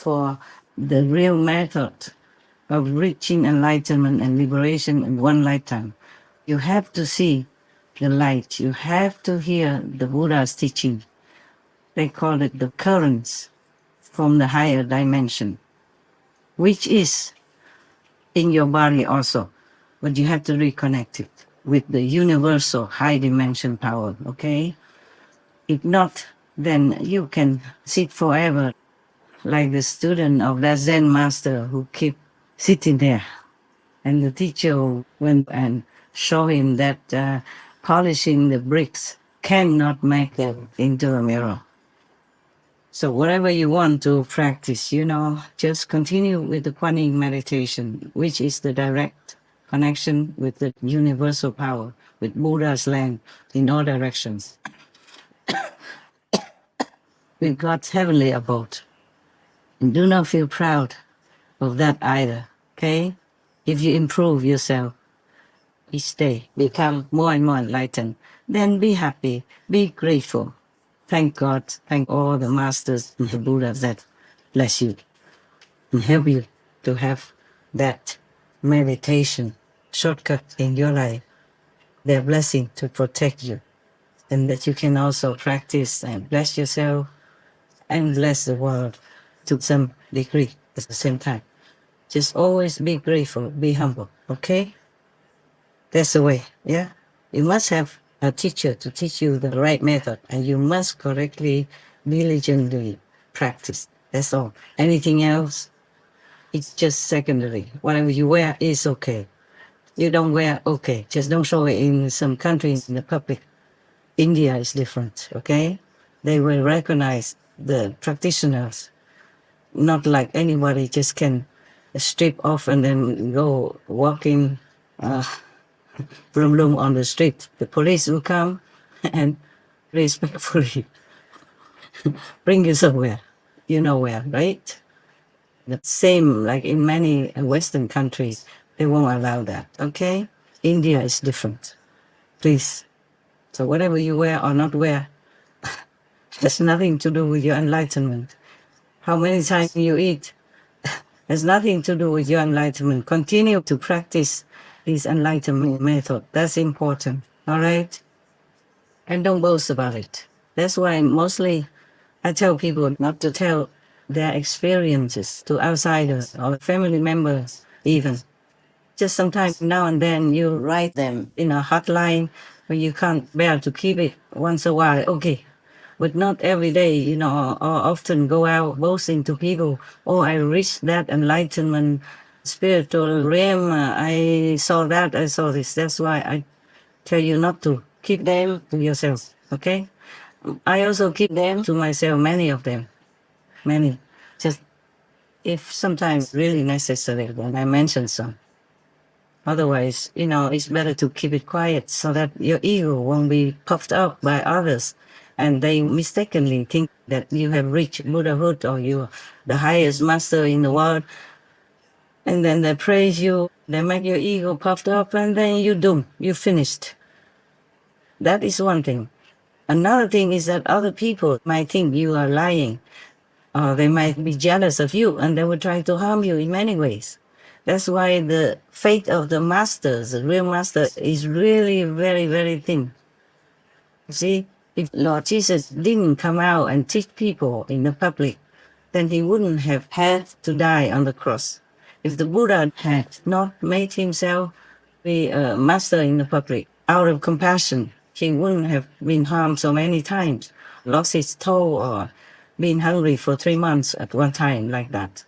for the real method of reaching enlightenment and liberation in one lifetime. You have to see the light. You have to hear the Buddha's teaching. They call it the currents from the higher dimension, which is in your body also. But you have to reconnect it with the universal high dimension power, okay? If not, then you can sit forever like the student of that Zen master who keep sitting there. And the teacher went and show him that polishing the bricks cannot make them into a mirror. So whatever you want to practice, just continue with the Kuan Yin meditation, which is the direct connection with the universal power, with Buddha's land in all directions, with God's heavenly abode. And do not feel proud of that either, okay? If you improve yourself each day, become more and more enlightened, then be happy, be grateful. Thank God, thank all the masters and the Buddhas that bless you and help you to have that meditation shortcut in your life, their blessing to protect you, and that you can also practice and bless yourself and bless the world to some degree at the same time. Just always be grateful, be humble, okay? That's the way, yeah? You must have a teacher to teach you the right method, and you must correctly, diligently practice. That's all. Anything else, it's just secondary. Whatever you wear is okay. You don't wear, okay. Just don't show it in some countries in the public. India is different, okay? They will recognize the practitioners, not like anybody just can strip off and then go walking bloom on the street. The police will come and respectfully bring you somewhere. You know where, right? The same like in many Western countries, they won't allow that, okay? India is different. Please. So whatever you wear or not wear has nothing to do with your enlightenment. How many times you eat has nothing to do with your enlightenment. Continue to practice this enlightenment method. That's important, all right? And don't boast about it. That's why mostly I tell people not to tell their experiences to outsiders or family members even. Just sometimes now and then you write them in a hotline when you can't bear to keep it once a while, okay. But not every day, or often go out boasting to people, oh, I reached that enlightenment, spiritual realm, I saw that, I saw this. That's why I tell you not to. Keep them to yourself, okay? I also keep them to myself, many of them, many. Just if sometimes really necessary, then I mention some. Otherwise, it's better to keep it quiet so that your ego won't be puffed up by others and they mistakenly think that you have reached Buddhahood or you're the highest master in the world. And then they praise you, they make your ego puffed up, and then you're doomed, you're finished. That is one thing. Another thing is that other people might think you are lying, or they might be jealous of you, and they will try to harm you in many ways. That's why the faith of the masters, the real master, is really very, very thin. You see, if Lord Jesus didn't come out and teach people in the public, then he wouldn't have had to die on the cross. If the Buddha had not made himself be a master in the public, out of compassion, he wouldn't have been harmed so many times, lost his toe, or been hungry for 3 months at one time like that.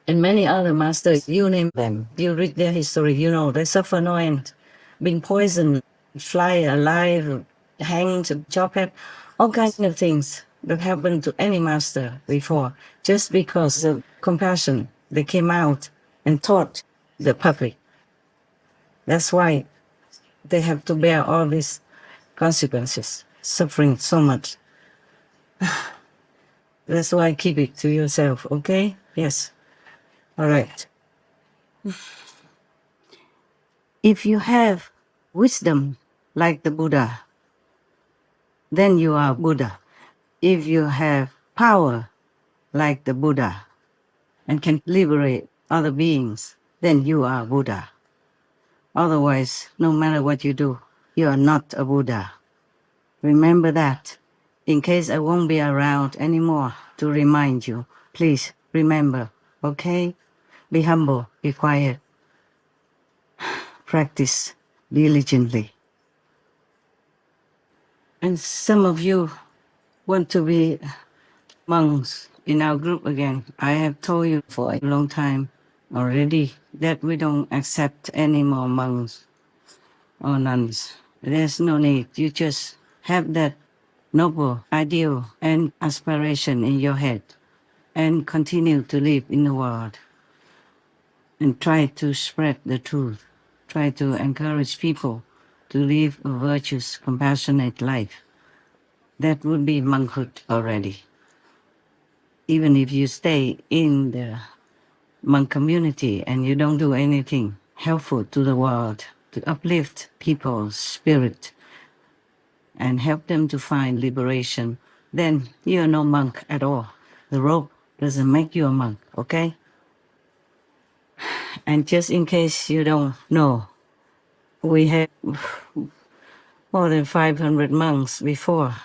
And many other masters, you name them, you read their history, they suffer no end, been poisoned, fly alive, hanged, chopped, all kinds of things that happened to any master before, just because of compassion. They came out and taught the public. That's why they have to bear all these consequences, suffering so much. That's why keep it to yourself, okay? Yes. All right. If you have wisdom like the Buddha, then you are Buddha. If you have power like the Buddha and can liberate other beings, then you are Buddha. Otherwise, no matter what you do, you are not a Buddha. Remember that. In case I won't be around anymore to remind you, please remember, okay? Be humble, be quiet, practice diligently. And some of you want to be monks in our group again. I have told you for a long time already that we don't accept any more monks or nuns. There's no need. You just have that noble ideal and aspiration in your head and continue to live in the world and try to spread the truth. Try to encourage people to live a virtuous, compassionate life. That would be monkhood already. Even if you stay in the monk community and you don't do anything helpful to the world, to uplift people's spirit and help them to find liberation, then you're no monk at all. The robe doesn't make you a monk, okay? And just in case you don't know, we had more than 500 monks before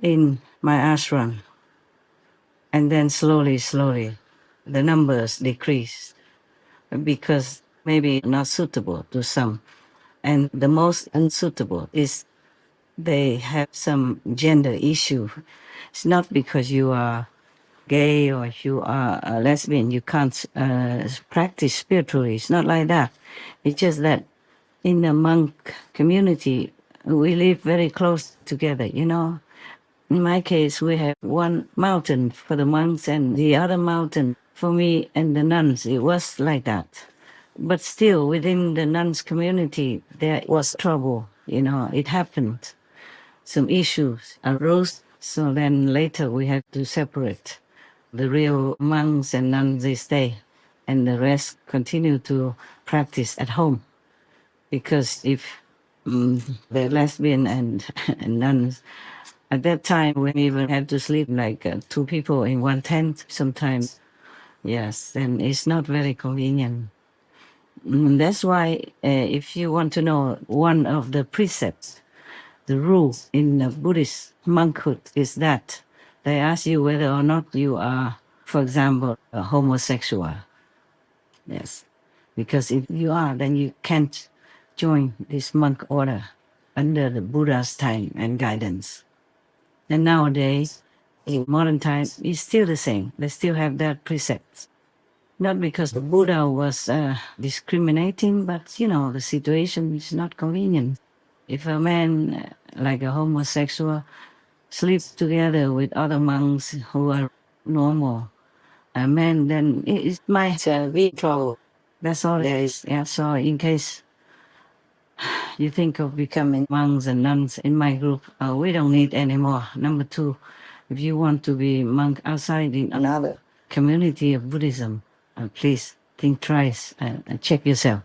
in my ashram. And then slowly, the numbers decreased because maybe not suitable to some. And the most unsuitable is they have some gender issue. It's not because you are gay or you are a lesbian, you can't practice spiritually. It's not like that. It's just that in the monk community, we live very close together, you know. In my case, we have one mountain for the monks and the other mountain for me and the nuns. It was like that. But still, within the nuns community, there was trouble, you know, it happened. Some issues arose, so then later we had to separate. The real monks and nuns, they stay, and the rest continue to practice at home. Because if the lesbian and, and nuns, at that time we even had to sleep like two people in one tent sometimes. Yes, and it's not very convenient. That's why if you want to know one of the precepts, the rule in the Buddhist monkhood is that they ask you whether or not you are, for example, a homosexual. Yes. Because if you are, then you can't join this monk order under the Buddha's time and guidance. And nowadays, in modern times, it's still the same. They still have that precept. Not because the Buddha was discriminating, but you know, the situation is not convenient. If a man, like a homosexual, sleeps together with other monks who are normal, a man, then it might be trouble. That's all there is. Yeah, so in case you think of becoming monks and nuns in my group, we don't need any more. Number two, if you want to be monk outside in another community of Buddhism, please think twice and check yourself.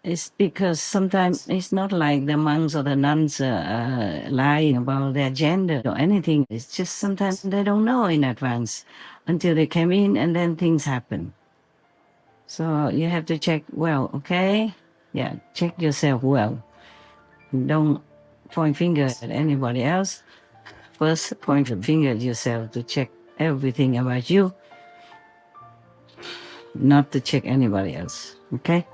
It's because sometimes it's not like the monks or the nuns lying about their gender or anything. It's just sometimes they don't know in advance until they came in and then things happen. So you have to check well, okay? Yeah, check yourself well. Don't point fingers at anybody else. First, point a finger at yourself to check everything about you, not to check anybody else, okay?